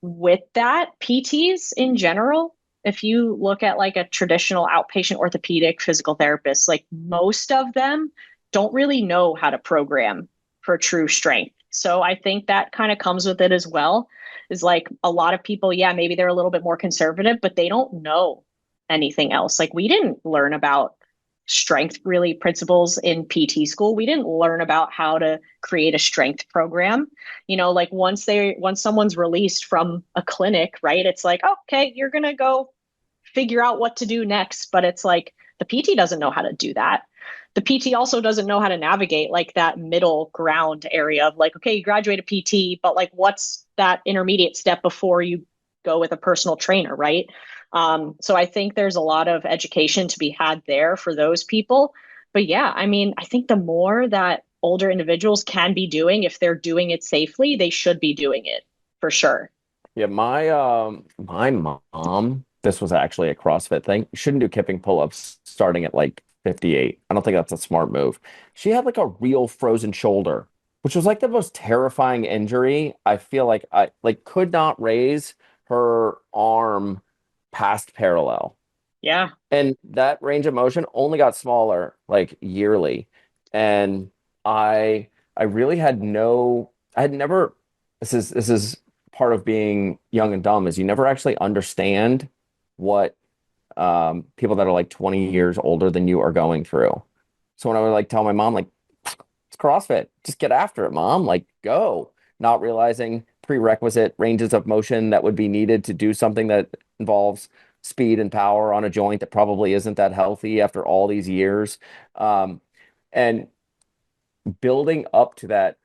with that, PTs in general, if you look at like a traditional outpatient orthopedic physical therapist, like most of them don't really know how to program for true strength. So I think that kind of comes with it as well. Is like a lot of people, yeah, maybe they're a little bit more conservative, but they don't know anything else. Like we didn't learn about strength really principles in PT school. We didn't learn about how to create a strength program. Like once someone's released from a clinic, right? It's like, okay, you're going to go figure out what to do next, but it's like the PT doesn't know how to do that. The PT also doesn't know how to navigate like that middle ground area of like, okay, you graduate a PT, but like what's that intermediate step before you go with a personal trainer, right? So I think there's a lot of education to be had there for those people. But yeah, I mean, I think the more that older individuals can be doing, if they're doing it safely, they should be doing it for sure.
Yeah, my mom, this was actually a CrossFit thing. You shouldn't do kipping pull-ups starting at like 58. I don't think that's a smart move. She had like a real frozen shoulder, which was like the most terrifying injury. I feel like I like could not raise her arm past parallel.
Yeah.
And that range of motion only got smaller like yearly. And I really had no I had never this is part of being young and dumb is you never actually understand what people that are like 20 years older than you are going through. So when I would like tell my mom like it's CrossFit, just get after it, mom, like go, not realizing prerequisite ranges of motion that would be needed to do something that involves speed and power on a joint that probably isn't that healthy after all these years. And building up to that,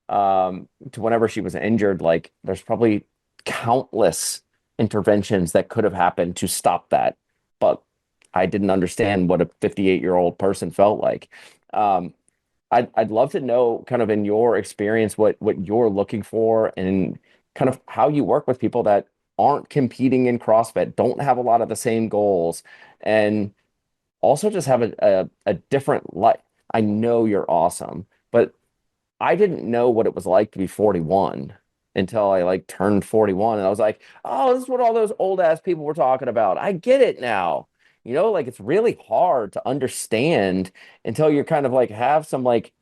to whenever she was injured, like there's probably countless interventions that could have happened to stop that. But I didn't understand what a 58-year-old person felt like. Um, I'd love to know kind of in your experience what you're looking for and kind of how you work with people that aren't competing in CrossFit, don't have a lot of the same goals, and also just have a different life. I know you're awesome, but I didn't know what it was like to be 41 until I like turned 41 and I was like, "Oh, this is what all those old ass people were talking about. I get it now." Like it's really hard to understand until you're kind of like have some like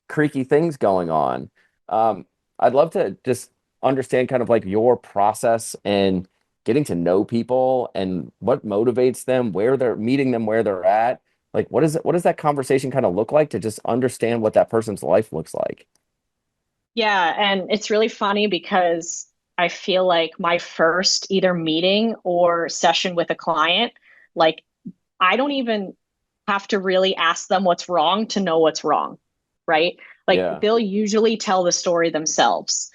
creaky things going on. Um, I'd love to just understand kind of like your process and getting to know people and what motivates them, where they're meeting them, where they're at. Like, what does that conversation kind of look like to just understand what that person's life looks like?
Yeah, and it's really funny because I feel like my first either meeting or session with a client, like I don't even have to really ask them what's wrong to know what's wrong, right? Like
Yeah.
they'll usually tell the story themselves.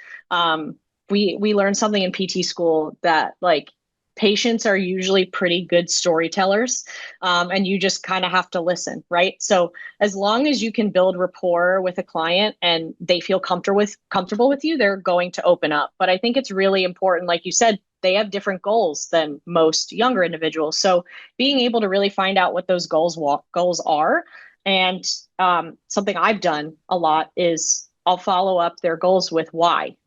We learned something in PT school that like patients are usually pretty good storytellers, and you just kind of have to listen, right? So as long as you can build rapport with a client and they feel comfortable with you, they're going to open up. But I think it's really important, like you said, they have different goals than most younger individuals. So being able to really find out what those goals are, and something I've done a lot is I'll follow up their goals with why,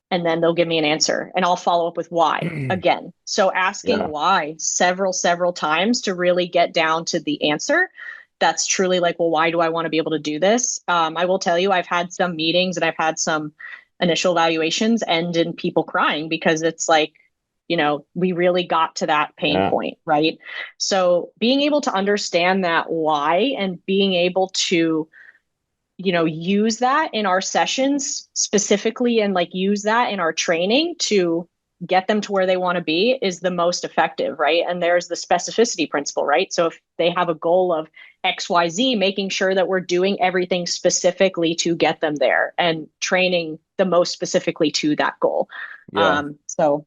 and then they'll give me an answer, and I'll follow up with why again. So asking
Yeah.
why several times to really get down to the answer. That's truly like, well, why do I want to be able to do this? I will tell you, I've had some meetings and I've had some initial evaluations end in people crying because it's like, we really got to that pain
Yeah.
point, right? So being able to understand that why and being able to, use that in our sessions specifically and like use that in our training to get them to where they want to be is the most effective, right? And there's the specificity principle, right? So if they have a goal of XYZ, making sure that we're doing everything specifically to get them there and training the most specifically to that goal.
Yeah.
So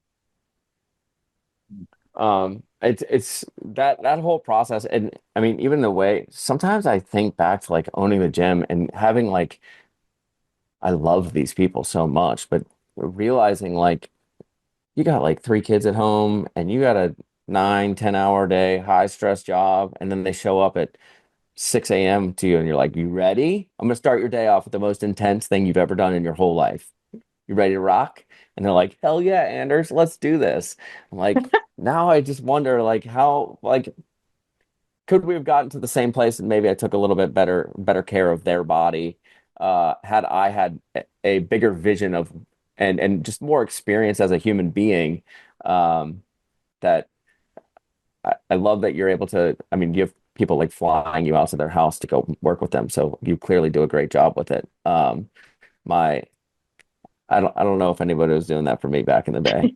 Um, it's that whole process. And I mean, even the way sometimes I think back to like owning the gym and having like I love these people so much, but realizing like you got like three kids at home and you got a 9, 10 hour day, high stress job, and then they show up at 6 a.m. to you and you're like, you ready? I'm gonna start your day off with the most intense thing you've ever done in your whole life. You ready to rock? And they're like, hell yeah, Anders, let's do this. I'm like, now I just wonder like how like could we have gotten to the same place and maybe I took a little bit better care of their body had I had a bigger vision of and just more experience as a human being that I love that you're able to I mean you have people like flying you out to their house to go work with them so you clearly do a great job with it my I don't know if anybody was doing that for me back in the day.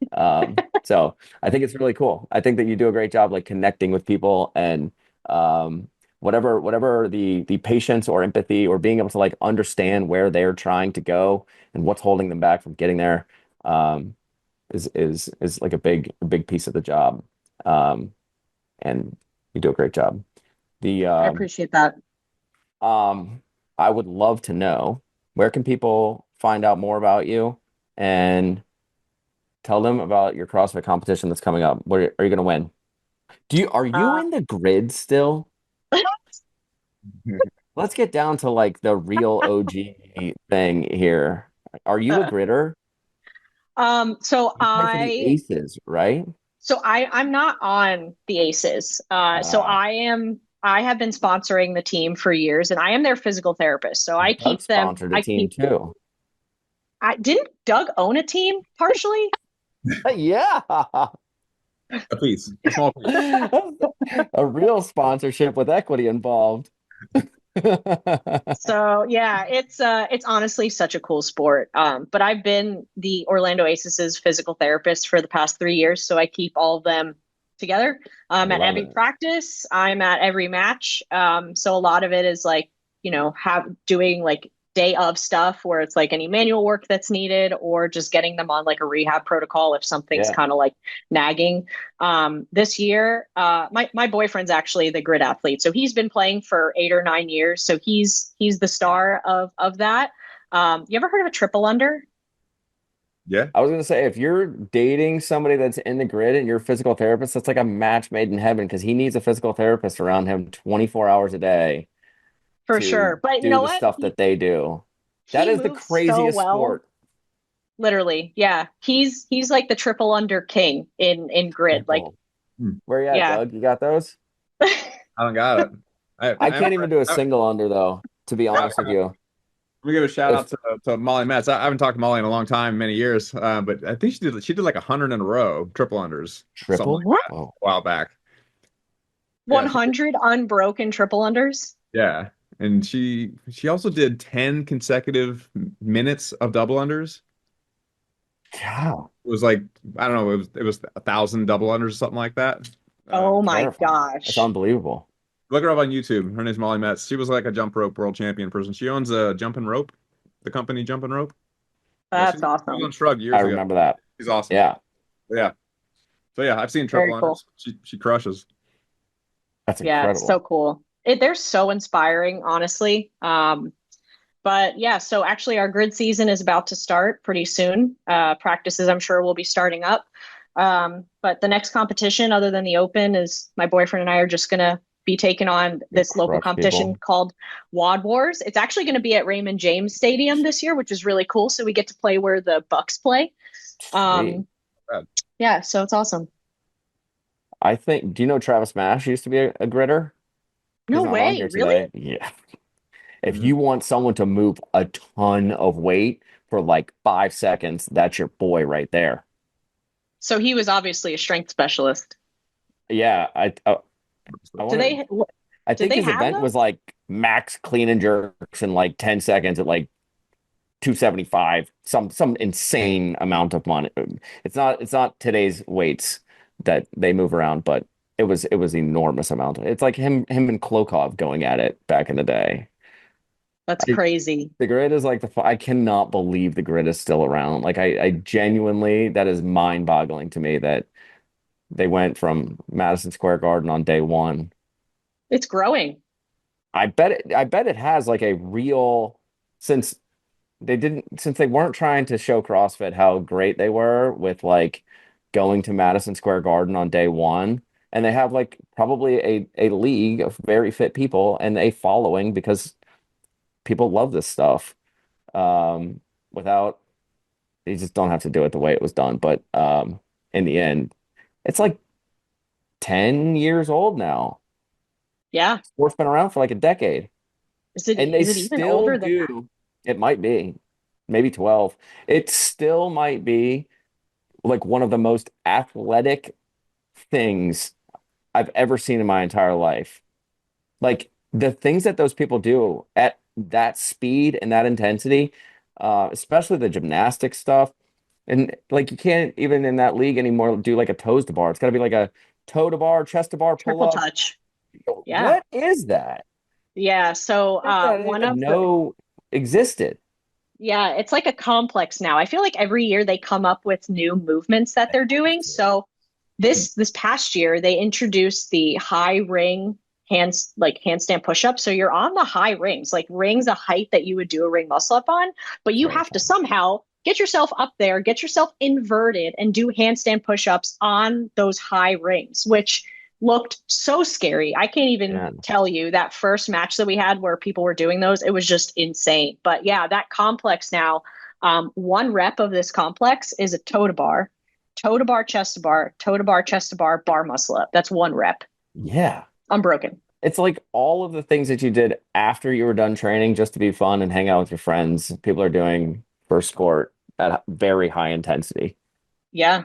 So I think it's really cool. I think that you do a great job like connecting with people and um, whatever the patience or empathy or being able to like understand where they're trying to go and what's holding them back from getting there um, is like a big piece of the job. Um, and you do a great job. The
I appreciate that.
um, I would love to know where can people find out more about you and tell them about your CrossFit competition that's coming up. What are you going to win? Are you
Uh,
in the grid still? Let's get down to like the real OG thing here. Are you a gritter?
so
You play for the
I
Aces, right?
I'm not on the Aces.
Uh,
I have been sponsoring the team for years and I am their physical therapist. So
Doug sponsored a team too.
I didn't Doug own a team partially?
Yeah.
A piece, a small piece.
A real sponsorship with equity involved.
So yeah, it's honestly such a cool sport. But I've been the Orlando Aces' physical therapist for the past 3 years, so I keep all of them together.
I
At
love
every
it.
practice, I'm at every match. So a lot of it is like, have doing like day of stuff where it's like any manual work that's needed, or just getting them on like a rehab protocol if something's
Yeah.
kind of like nagging. This year, my boyfriend's actually the grid athlete, so he's been playing for 8 or 9 years. So he's the star of that. You ever heard of a triple under?
Yeah.
I was gonna say if you're dating somebody that's in the grid and you're a physical therapist, that's like a match made in heaven because he needs a physical therapist around him 24 hours a day
For
to
sure. But you
do
know
the
what?
stuff that they do. That
He
is the
moves so
craziest
well.
sport.
Literally, yeah. He's like the triple under king in grid. Like,
Triple.
Hmm.
Where you at,
yeah.
Doug? You got those?
I don't got it.
I can't even do a
I'm
single under though, to be honest with you.
gonna give a shout
If
out to Molly Metz. I haven't talked to Molly in a long time, many years, but I think she did like 100 in a row, triple unders, something like
triple?
What?
that,
Oh,
a while back. Yeah,
100 unbroken triple unders?
yeah, and she also did 10 consecutive minutes of double unders.
God,
It was like I don't know, it was 1,000 double unders or something like that.
Oh my
terrifying. That's
gosh.
unbelievable.
Look her up on YouTube. Her name's Molly Metz. She was like a jump rope world champion person. She owns a Jump and Rope, the company Jump and Rope. Yeah,
That's
she was on
awesome.
Shrug
I
years ago.
remember that.
She's awesome.
Yeah,
Yeah. So yeah, I've seen triple
Very cool.
unders. She crushes.
that's
Yeah, it's so
incredible.
cool. They're so inspiring, honestly. But yeah, so actually our grid season is about to start pretty soon. Practices, I'm sure, will be starting up. But the next competition, other than the Open, is my boyfriend and I are just gonna be taking on
You
this local
crush
competition
people.
called WAD Wars. It's actually going to be at Raymond James Stadium this year, which is really cool. So we get to play where the Bucks play.
Sweet.
Um, yeah, so it's awesome.
I think, do you know Travis Mash used to be a gritter? He's
No
not on
way,
here
really?
today. Yeah. If
Mhm.
you want someone to move a ton of weight for like 5 seconds, that's your boy right there.
So he was obviously a strength specialist.
Yeah, I
Do
want to.
they
I
do
think
they
his
have
event was
those?
like max clean and jerks in like 10 seconds at like 275, some insane amount of money. It's not today's weights that they move around, but it was enormous amount. It's like him and Klokov going at it back in the day.
That's
I,
crazy.
the grid is like I cannot believe the grid is still around. Like I genuinely that is mind-boggling to me that they went from Madison Square Garden on day one.
It's growing.
I bet it has like a real, since since they weren't trying to show CrossFit how great they were with like going to Madison Square Garden on day one. And they have like probably a league of very fit people and a following because people love this stuff. Without You just don't have to do it the way it was done. But in the end, it's like 10 years old now.
Yeah.
Sport's been around for like a decade. And they
Is it even
still
older than that?
do. It might be, maybe 12. It still might be like one of the most athletic things I've ever seen in my entire life. Like the things that those people do at that speed and that intensity, especially the gymnastics stuff. And like you can't even in that league anymore do like a toes to bar. It's got to be like a toe to bar, chest to bar, pull
Triple
up.
touch. Yeah.
What is that?
Yeah. So
That I didn't
one
even
of the
know existed.
yeah, it's like a complex now. I feel like every year they come up with new movements that they're doing. So this past year they introduced the high ring handstand push-up. So you're on the high rings, like rings a height that you would do a ring muscle up on, but you have to somehow get yourself up there, get yourself inverted and do handstand push-ups on those high rings, which looked so scary. I can't even tell you that first match that we had where people were doing those, it was just insane. But yeah, that complex now, one rep of this complex is a toe to bar, chest to bar, toe to bar, chest to bar, bar muscle up. That's one rep.
Yeah.
Unbroken.
It's like all of the things that you did after you were done training just to be fun and hang out with your friends, people are doing for sport at very high intensity.
Yeah.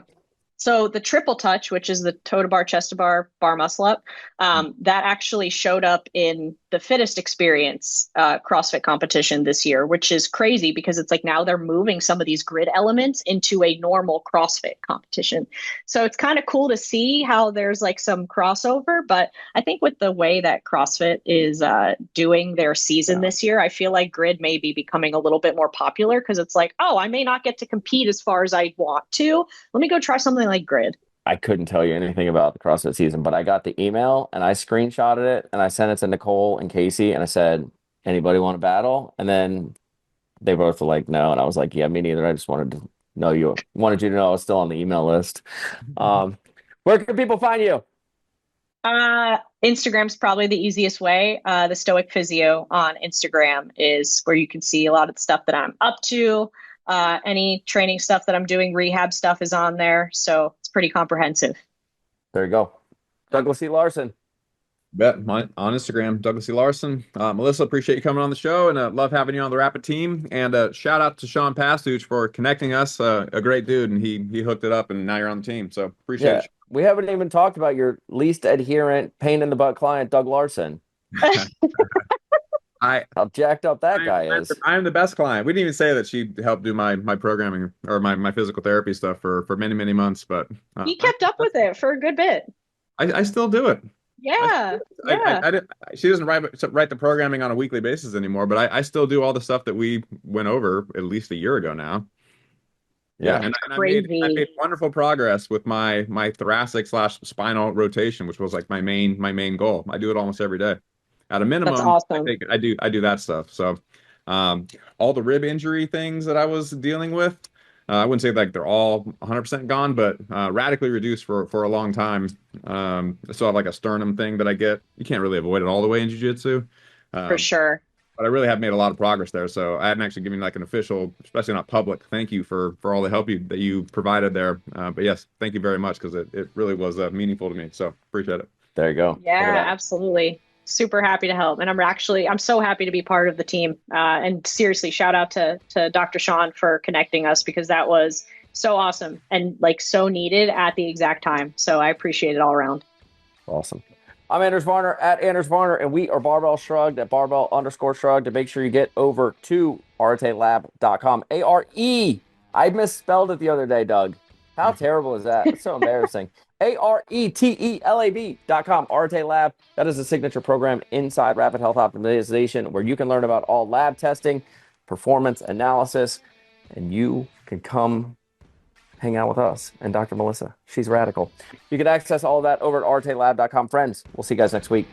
So the triple touch, which is the toe to bar, chest to bar, bar muscle up, that actually showed up in the Fittest Experience CrossFit competition this year, which is crazy because it's like now they're moving some of these grid elements into a normal CrossFit competition. So it's kind of cool to see how there's like some crossover. But I think with the way that CrossFit is doing their season this year, I feel like grid may be becoming a little bit more popular because it's like, oh, I may not get to compete as far as I want to. Let me go try something like grid.
I couldn't tell you anything about the CrossFit season, but I got the email and I screenshotted it and I sent it to Nicole and Casey and I said, anybody want to battle? And then they both were like, no. And I was like, yeah, me neither. I just wanted you to know I was still on the email list. Where can people find you?
Instagram's probably the easiest way. The Stoic Physio on Instagram is where you can see a lot of the stuff that I'm up to. Any training stuff that I'm doing, rehab stuff is on there. So it's pretty comprehensive.
There you go. Douglas E. Larson.
Bet on Instagram, Douglas E. Larson. Melissa, appreciate you coming on the show and love having you on the Rapid team. And shout out to Sean Pastuch for connecting us. A great dude, and he hooked it up, and now you're on the team. So appreciate it.
We haven't even talked about your least adherent pain in the butt client, Doug Larson. How jacked up that guy is.
I am the best client. We didn't even say that she helped do my programming or my physical therapy stuff for many, many months, but
he kept up with it for a good bit.
I still do it.
Yeah.
She doesn't write the programming on a weekly basis anymore, but I still do all the stuff that we went over at least a year ago now. Yeah, and I made wonderful progress with my thoracic / spinal rotation, which was like my main goal. I do it almost every day. At a minimum,
that's awesome.
I do that stuff. So, all the rib injury things that I was dealing with, I wouldn't say like they're all 100% gone, but radically reduced for a long time. I still have like a sternum thing that I get. You can't really avoid it all the way in jiu-jitsu.
For sure.
But I really have made a lot of progress there. So I hadn't actually given like an official, especially not public, thank you for all the help that you provided there. But yes, thank you very much because it really was meaningful to me. So appreciate it.
There you go.
Yeah, absolutely. Super happy to help. And I'm so happy to be part of the team. And seriously, shout out to Dr. Sean for connecting us because that was so awesome and like so needed at the exact time. So I appreciate it all around.
Awesome. I'm Anders Varner at Anders Varner, and we are Barbell Shrugged at Barbell_Shrugged. To make sure you get over to artelab.com. ARE. I misspelled it the other day, Doug. How terrible is that? It's so embarrassing. ARETELAB.com. Arte Lab. That is a signature program inside Rapid Health Optimization where you can learn about all lab testing, performance analysis, and you can come hang out with us and Dr. Melissa. She's radical. You can access all of that over at artelab.com. Friends, we'll see you guys next week.